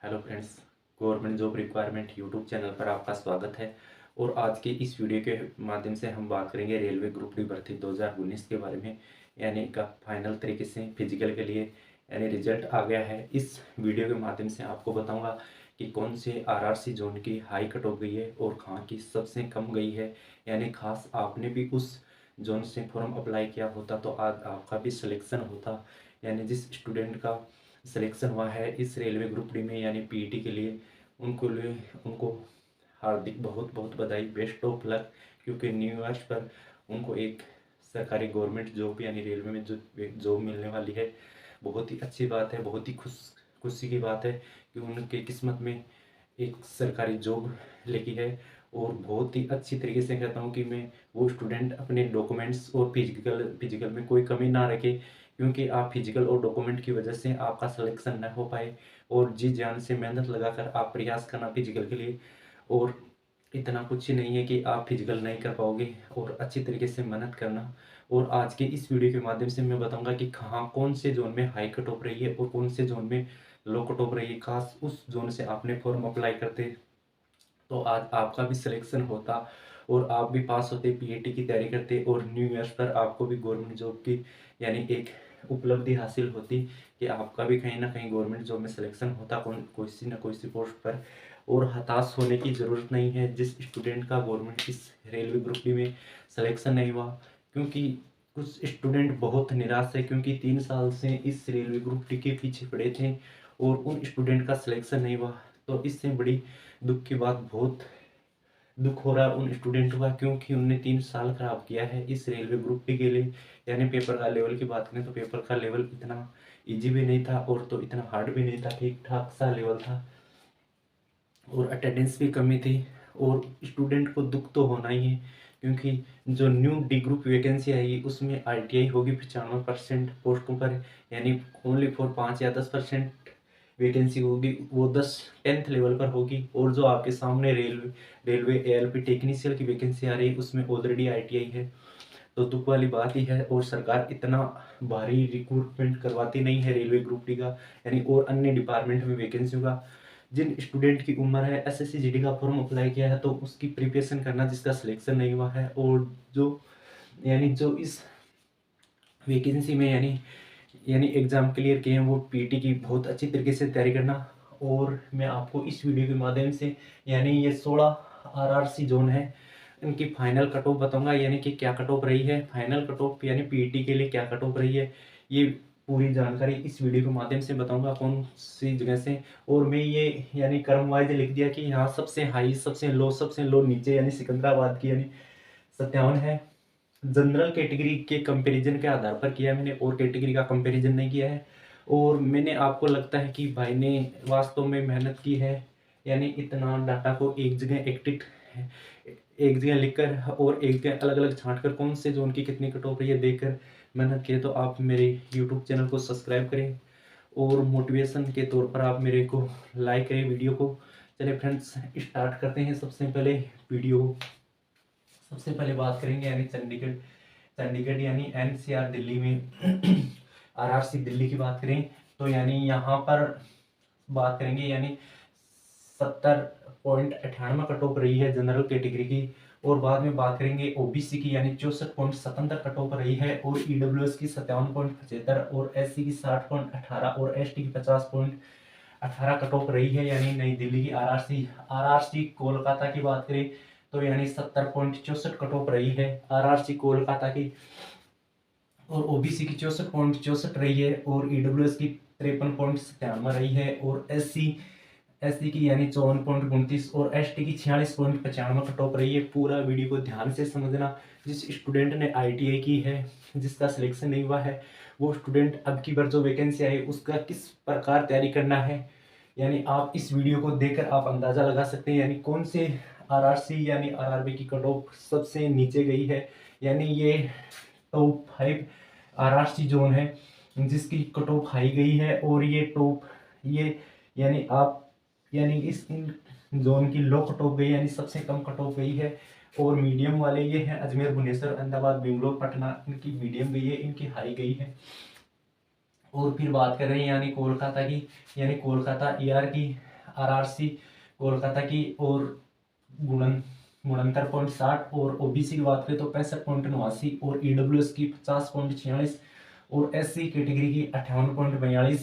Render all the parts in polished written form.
Hello friends, government job requirement YouTube channel पर आपका स्वागत है। और आज के इस वीडियो के माध्यम से हम बात करेंगे रेलवे ग्रुप डी भर्ती 2019 के बारे में। यानी का फाइनल तरीके से फिजिकल के लिए यानी रिजल्ट आ गया है। इस वीडियो के माध्यम से आपको बताऊंगा कि कौन से आरआरसी जोन की हाई कट हो गई है और कहाँ की सबसे कम गई है। यानी खास आपने भी उस जोन से फॉर्म अप्लाई किया होता तो आज आपका भी सिलेक्शन होता। यानी जिस स्टूडेंट का सिलेक्शन हुआ है इस रेलवे ग्रुप डी में यानी पीईटी के लिए, उनको हार्दिक बहुत बहुत बधाई, बेस्ट ऑफ लक। क्योंकि न्यू ईयर्स पर उनको एक सरकारी गवर्नमेंट जॉब यानी रेलवे में जो जॉब मिलने वाली है, बहुत ही अच्छी बात है। बहुत ही खुशी की बात है कि उनके किस्मत में एक सरकारी जॉब लगी है। और बहुत ही अच्छी तरीके से कहता हूँ कि मैं वो स्टूडेंट अपने डॉक्यूमेंट्स और फिजिकल में कोई कमी ना रखे, क्योंकि आप फिजिकल और डॉक्यूमेंट की वजह से आपका सिलेक्शन न हो पाए। और जी जान से मेहनत लगाकर आप प्रयास करना फिजिकल के लिए। और इतना कुछ ही नहीं है कि आप फिजिकल नहीं कर पाओगे, और अच्छी तरीके से मेहनत करना। और आज के इस वीडियो के माध्यम से मैं बताऊंगा कि कहाँ कौन से जोन में हाई कट ऑफ रही है और कौन से जोन में लो कट ऑफ रही है। खास उस जोन से आपने फॉर्म अप्लाई करते तो आज आपका भी सिलेक्शन होता और आप भी पास होते, पीएटी की तैयारी करते, और न्यू ईयर्स पर आपको भी गवर्नमेंट जॉब की यानी एक उपलब्धि हासिल होती कि आपका भी कहीं ना कहीं गवर्नमेंट जॉब में सिलेक्शन होता कोई ना कोई पोस्ट पर। और हताश होने की ज़रूरत नहीं है जिस स्टूडेंट का गवर्नमेंट इस रेलवे ग्रुप डी में सिलेक्शन नहीं हुआ। क्योंकि कुछ स्टूडेंट बहुत निराश है, क्योंकि 3 साल से इस रेलवे ग्रुप डी के पीछे पड़े थे और उन स्टूडेंट का सिलेक्शन नहीं हुआ। तो इससे बड़ी दुख की बात, बहुत दुख हो रहा है उन स्टूडेंटों का, क्योंकि उनने 3 साल खराब किया है इस रेलवे ग्रुप डी के लिए। यानी पेपर का लेवल की बात करें तो पेपर का लेवल इतना इजी भी नहीं था और तो इतना हार्ड भी नहीं था, ठीक ठाक सा लेवल था। और अटेंडेंस भी कमी थी। और स्टूडेंट को दुख तो होना ही है, क्योंकि जो न्यू डी ग्रुप वैकेंसी आई उसमें आईटीआई होगी 95% पोस्टों पर। यानी ओनली फॉर 5 या 10% वैकेंसी होगी, वो 10th लेवल पर होगी। और जो आपके सामने रेलवे एएलपी टेक्नीशियल की वैकेंसी आ रही है उसमें ऑलरेडी आईटीआई है। तो दुख वाली बात ही है। और सरकार इतना भारी रिक्रूटमेंट करवाती नहीं है रेलवे ग्रुप डी का यानी और अन्य डिपार्टमेंट में वैकेंसियों का। जिन स्टूडेंट की उम्र है एसएससी जीडी का फॉर्म अप्लाई किया है तो उसकी प्रिपरेशन करना, जिसका सिलेक्शन नहीं हुआ है, और जो इस वैकेंसी में यानी एग्ज़ाम क्लियर किए हैं वो पीटी की बहुत अच्छी तरीके से तैयारी करना। और मैं आपको इस वीडियो के माध्यम से यानी ये 16 आरआरसी जोन है, इनकी फाइनल कट ऑफ बताऊंगा। यानी कि क्या कट ऑफ रही है फाइनल कट ऑफ, यानी पीटी के लिए क्या कट ऑफ रही है, ये पूरी जानकारी इस वीडियो के माध्यम से बताऊंगा कौन सी जगह से। और मैं ये यानी क्रम वाइज लिख दिया कि यहाँ सबसे हाई, सबसे लो नीचे, यानी सिकंदराबाद की यानी 57 है। जनरल कैटेगरी के कंपैरिजन के आधार पर किया है मैंने, और कैटेगरी का कंपैरिजन नहीं किया है। और मैंने आपको लगता है कि भाई ने वास्तव में मेहनत की है, यानी इतना डाटा को एक जगह लिखकर और एक जगह अलग अलग छांट कर कौन से जोन की कितनी कट ऑफ रही है देखकर मेहनत की है। तो आप मेरे यूट्यूब चैनल को सब्सक्राइब करें और मोटिवेशन के तौर पर आप मेरे को लाइक करें वीडियो को। चलिए फ्रेंड्स, स्टार्ट करते हैं सबसे पहले वीडियो। सबसे पहले बात करेंगे यानी चंडीगढ़ यानी एनसीआर दिल्ली में आरआरसी दिल्ली की बात करें तो यानी यहाँ पर बात करेंगे यानी 70.98 कट ऑफ रही है जनरल कैटेगरी की। और बाद में बात करेंगे ओबीसी की, यानी 64.77 कट ऑफ रही है। और ईडब्ल्यूएस की 57.75 और एससी की 60.18 और एसटी की 50.18 कट ऑफ रही है। यानी नई दिल्ली की आरआरसी कोलकाता की बात करें तो यानी 70.64 कट ऑफ रही है आरआरसी कोलकाता की। और ओबीसी की 64.64 रही है और ईडब्ल्यूएस की 53.97 रही है। और एससी की यानी 54.29 और एसटी की 46.95 कट ऑफ रही है। पूरा वीडियो को ध्यान से समझना। जिस स्टूडेंट ने आईटीआई की है, जिसका सिलेक्शन नहीं हुआ है, वो स्टूडेंट अब की बार जो वैकेंसी आई उसका किस प्रकार तैयारी करना है, यानी आप इस वीडियो को देखकर आप अंदाजा लगा सकते हैं यानी कौन से आरआरसी यानी आरआरबी की कट ऑफ सबसे नीचे गई है। यानी ये टॉप 5 आरआरसी जोन है जिसकी कट ऑफ हाई गई है। और ये यानी आप यानी इन जोन की लो कट ऑफ गई यानी सबसे कम कट ऑफ गई है। और मीडियम वाले ये हैं अजमेर, भुवनेश्वर, अहमदाबाद, बेंगलोर, पटना, इनकी मीडियम गई है, इनकी हाई गई है। और फिर बात कर रहे हैं यानी कोलकाता की, यानी कोलकाता ईआर की आरआरसी कोलकाता की और गुणनतर 0.60 और ओबीसी की बात करें तो 65.89 और ईडब्ल्यूएस की 50.46 और एससी कैटेगरी की 58.42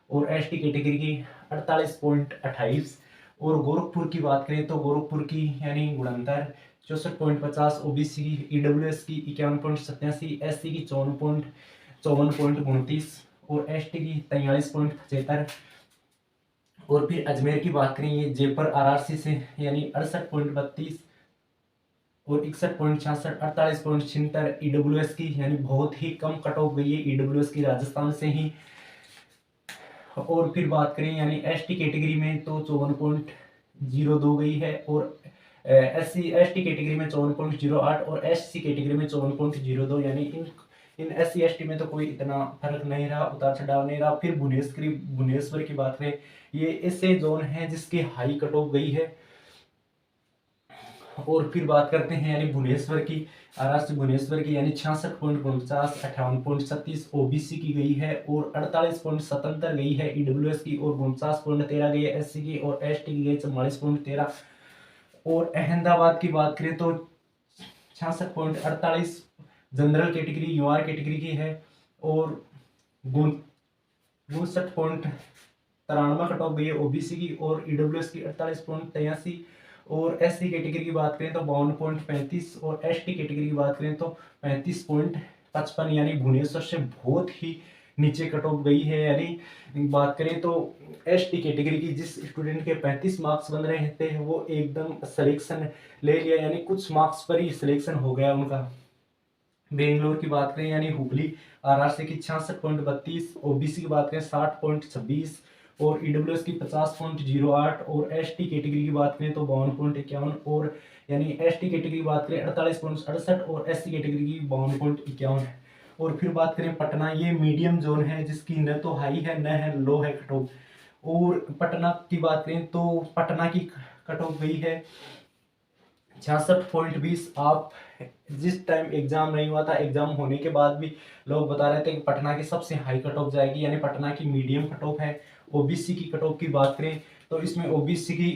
और एसटी कैटेगरी की 48.28 और गोरखपुर की बात करें तो गोरखपुर की यानी गुणनतर 64.50 ओबीसी की ईडब्ल्यूएस की 51.87 एससी की 54.29 और एसटी की 43.75 और फिर अजमेर की बात करें ये जयपुर आरआरसी से यानी 68.32 और 61.66 48.76 ईडब्ल्यूएस की यानी बहुत ही कम कट ऑफ गई है ईडब्ल्यूएस की राजस्थान से ही। और फिर बात करें यानी एसटी कैटेगरी में तो 54.02 गई है और एसटी कैटेगरी में 54.08 और एससी कैटेगरी में 54.02 यानी इन एससी एसटी में तो कोई इतना फर्क नहीं रहा, उतार चढ़ाव नहीं रहा। फिर भुवनेश्वर की बात करें ये ऐसे जोन है जिसकी हाई कट ऑफ गई है। और फिर बात करते हैं यानी भुवनेश्वर की आरआरसी भुवनेश्वर की यानी 66.49 58.36 ओबीसी की गई है और 48.77 गई है ईडब्ल्यूएस की और 49.13 गई है एससी की और एसटी की गई 44.13। और अहमदाबाद की बात करें तो 66.48 जनरल कैटेगरी यूआर कैटेगरी की है और 59.93 कट ऑफ गई है ओबीसी की और ईडब्ल्यूएस की 48.83 और एससी कैटेगरी की बात करें तो 52.35 और एसटी कैटेगरी की बात करें तो 35.55 यानी भुवनेश्वर से बहुत ही नीचे कट ऑफ गई है। यानी बात करें तो एसटी कैटेगरी की जिस स्टूडेंट के 35 मार्क्स बन रहे थे वो एकदम सिलेक्शन ले लिया यानी कुछ मार्क्स पर ही सिलेक्शन हो गया उनका। बेंगलोर की बात करें यानी हुबली आरआरसी की 66.32 ओबीसी की बात करें 60.26 और ईडब्ल्यूएस की 50.08 और एसटी कैटेगरी की बात करें तो 52.51 और यानी एसटी कैटेगरी की बात करें 48.68 और एससी कैटेगरी की 52.51। और फिर बात करें पटना ये मीडियम जोन है जिसकी न तो हाई है न है लो है कट ऑफ। और पटना की बात करें तो पटना की कट ऑफ गई है 66.20। आप जिस टाइम एग्जाम नहीं हुआ था एग्जाम होने के बाद भी लोग बता रहे थे कि पटना की सबसे हाई कट ऑफ जाएगी यानी पटना की मीडियम कट ऑफ है। ओबीसी की कट ऑफ की बात करें तो इसमें ओबीसी की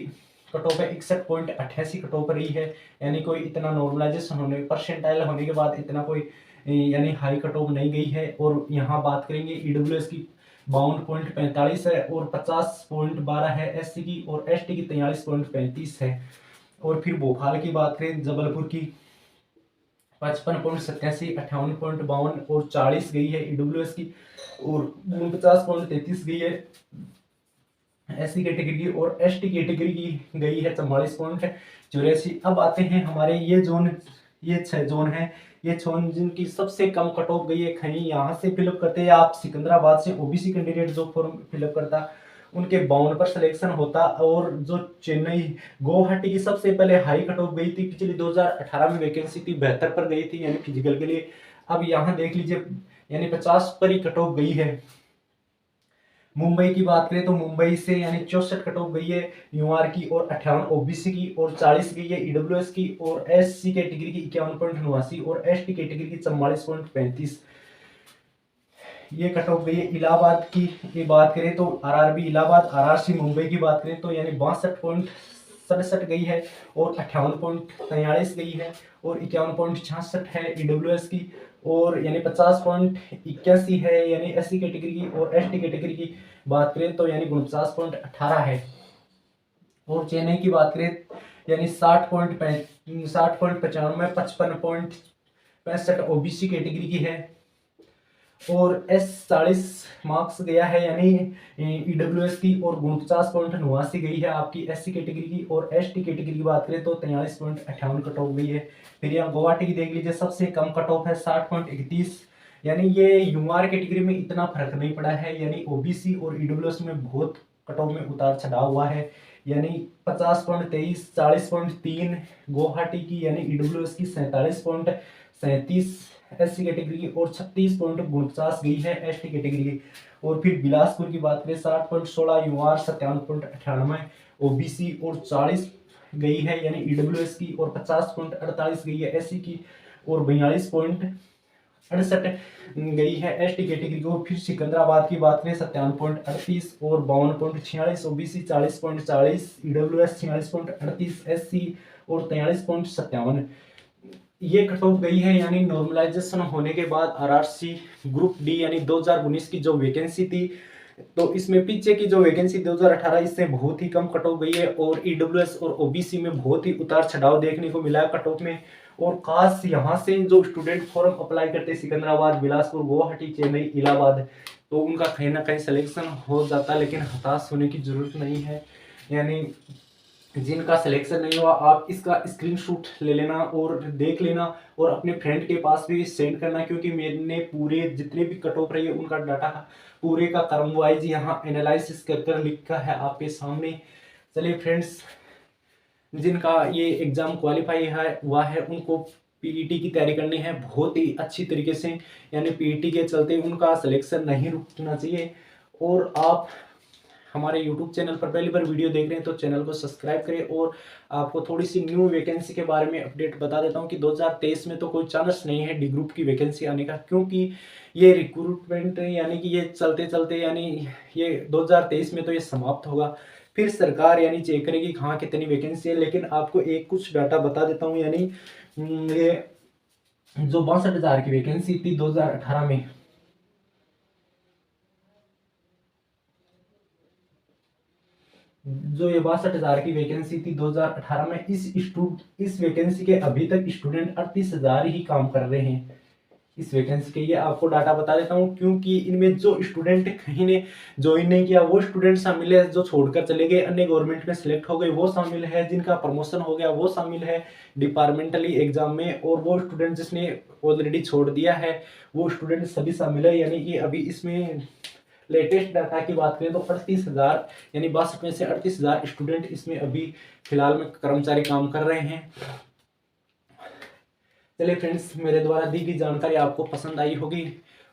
कट ऑफ है 61.88 कट ऑफ रही है यानी कोई इतना नॉर्मलाइजेशन होने परसेंटाइल होने के बाद इतना कोई यानी हाई कट ऑफ नहीं गई है। और यहाँ बात करेंगे ईडब्ल्यूएस की 52.45 है और 50.12 है एससी की और एसटी की 43.35 है। और फिर भोपाल की बात करें जबलपुर की 55.87 58.52 और 40 गई है ईडब्ल्यूएस की और 49.33 गई है एससी कैटेगरी की और एसटी कैटेगरी की गई है 44.84। अब आते हैं हमारे ये 6 जोन है ये जोन जिनकी सबसे कम कट ऑफ गई है। कहीं यहाँ से फिलअप करते हैं आप सिकंदराबाद से ओबीसी कैंडिडेट जो फॉर्म फिलअप करता उनके 52 पर सिलेक्शन होता। और जो चेन्नई गुवाहाटी की सबसे पहले हाई कट ऑफ गई थी पिछले 2018 में वैकेंसी थी 72 पर गई थी यानी फिजिकल के लिए। अब यहाँ देख लीजिए यानी 50 पर ही कट ऑफ गई है। मुंबई की बात करें तो मुंबई से यानी 64 कट ऑफ गई है यूआर की और 58 ओबीसी की और 40 गई है ईडब्ल्यूएस की और एससी कैटेगरी की 51.89 और एसटी कैटेगरी की 44.35 ये कट ऑफ गई है। इलाहाबाद की बात करें तो आरआरबी इलाहाबाद आरआरसी मुंबई की बात करें तो यानी 62.67 गई है और 58.43 गई है और 51.66 है ईडब्ल्यूएस की और यानी 50.81 है यानी एससी कैटेगरी की और एसटी कैटेगरी की बात करें तो यानी 49.18 है। और चेन्नई की बात करें यानी 60.95 55.65 ओबीसी कैटेगरी की है और एस 40 मार्क्स गया है यानी ईडब्ल्यूएस की और 49.89 गई है आपकी एससी कैटेगरी की और एसटी कैटेगरी की बात करें तो 43.58 कट ऑफ गई है। फिर यहाँ गुवाहाटी की देख लीजिए सबसे कम कट ऑफ है 60.31 यानी ये यूआर कैटेगरी में इतना फर्क नहीं पड़ा है यानी ओबीसी और ईडब्ल्यूएस में बहुत कट ऑफ में उतार चढ़ाव हुआ है यानी 50.23 40.3 गुवाहाटी की यानी ईडब्ल्यूएस की 47.37 एससी कैटेगरी की और 36.49 गई है एसटी कैटेगरी की। और फिर बिलासपुर की बात करें 60.16 यूआर 57.98 ओबीसी और 40 गई है यानी ईडब्ल्यूएस की और 50.48 गई है एससी की और 68 गई है एसटी कैटेगरी को। फिर सिकंदराबाद की बात करें 57.38 और 52.46, ओबीसी 40.40, ईडब्ल्यूएस 46.38, एससी और 43.57 ये कट ऑफ गई है। यानी नॉर्मलाइजेशन होने के बाद आरआरसी ग्रुप डी यानी 2019 की जो वैकेंसी थी, तो इसमें पीछे की जो वैकेंसी 2018 इससे बहुत ही कम कट ऑफ गई है और ईडब्ल्यूएस और ओबीसी में बहुत ही उतार चढ़ाव देखने को मिला है कट ऑफ में। और खास यहाँ से जो स्टूडेंट फॉर्म अप्लाई करते सिकंदराबाद, बिलासपुर, गुवाहाटी, चेन्नई, इलाहाबाद, तो उनका कहीं ना कहीं सिलेक्शन हो जाता, लेकिन हताश होने की जरूरत नहीं है। यानी जिनका सिलेक्शन नहीं हुआ आप इसका स्क्रीनशॉट ले लेना और देख लेना और अपने फ्रेंड के पास भी सेंड करना, क्योंकि मैंने पूरे जितने भी कट ऑफ रही है उनका डाटा पूरे का क्रम वाइज यहाँ एनालिसिस कर कर लिखा है आपके सामने। चलिए फ्रेंड्स, जिनका ये एग्जाम क्वालिफाई है हुआ है उनको पीईटी की तैयारी करनी है बहुत ही अच्छी तरीके से। यानी पीईटी के चलते उनका सिलेक्शन नहीं रुकना चाहिए। और आप हमारे YouTube चैनल पर पहली बार वीडियो देख रहे हैं तो चैनल को सब्सक्राइब करें। और आपको थोड़ी सी न्यू वैकेंसी के बारे में अपडेट बता देता हूं कि 2023 में तो कोई चांस नहीं है डी ग्रुप की वैकेंसी आने का, क्योंकि ये रिक्रूटमेंट यानी कि ये चलते चलते यानी ये 2023 में तो ये समाप्त होगा। फिर सरकार यानी चेक करेगी कहाँ कितनी वैकेंसी है। लेकिन आपको एक कुछ डाटा बता देता हूँ। यानी ये जो 62,000 की वैकेंसी थी 2018 में, जो ये 62,000 की वैकेंसी थी 2018 में, इस वैकेंसी के अभी तक स्टूडेंट 38,000 ही काम कर रहे हैं इस वैकेंसी के। ये आपको डाटा बता देता हूँ क्योंकि इनमें जो स्टूडेंट कहीं ने ज्वाइन नहीं किया वो स्टूडेंट शामिल है, जो छोड़कर चले गए अन्य गवर्नमेंट में सिलेक्ट हो गए वो शामिल है, जिनका प्रमोशन हो गया वो शामिल है डिपार्टमेंटली एग्जाम में, और वो स्टूडेंट जिसने ऑलरेडी छोड़ दिया है वो स्टूडेंट सभी शामिल है। यानी कि अभी इसमें लेटेस्ट डाटा की बात करें तो 38,000 यानी 62 में से 38,000 स्टूडेंट इसमें अभी फिलहाल में कर्मचारी काम कर रहे हैं। चलिए फ्रेंड्स, मेरे द्वारा दी गई जानकारी आपको पसंद आई होगी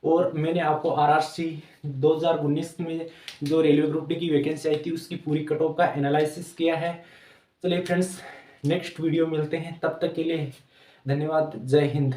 और मैंने आपको आरआरसी 2019 में जो रेलवे ग्रुप डी की वैकेंसी आई थी उसकी पूरी कट ऑफ का एनालिसिस किया है। चलिए फ्रेंड्स, नेक्स्ट वीडियो मिलते हैं, तब तक के लिए धन्यवाद। जय हिंद।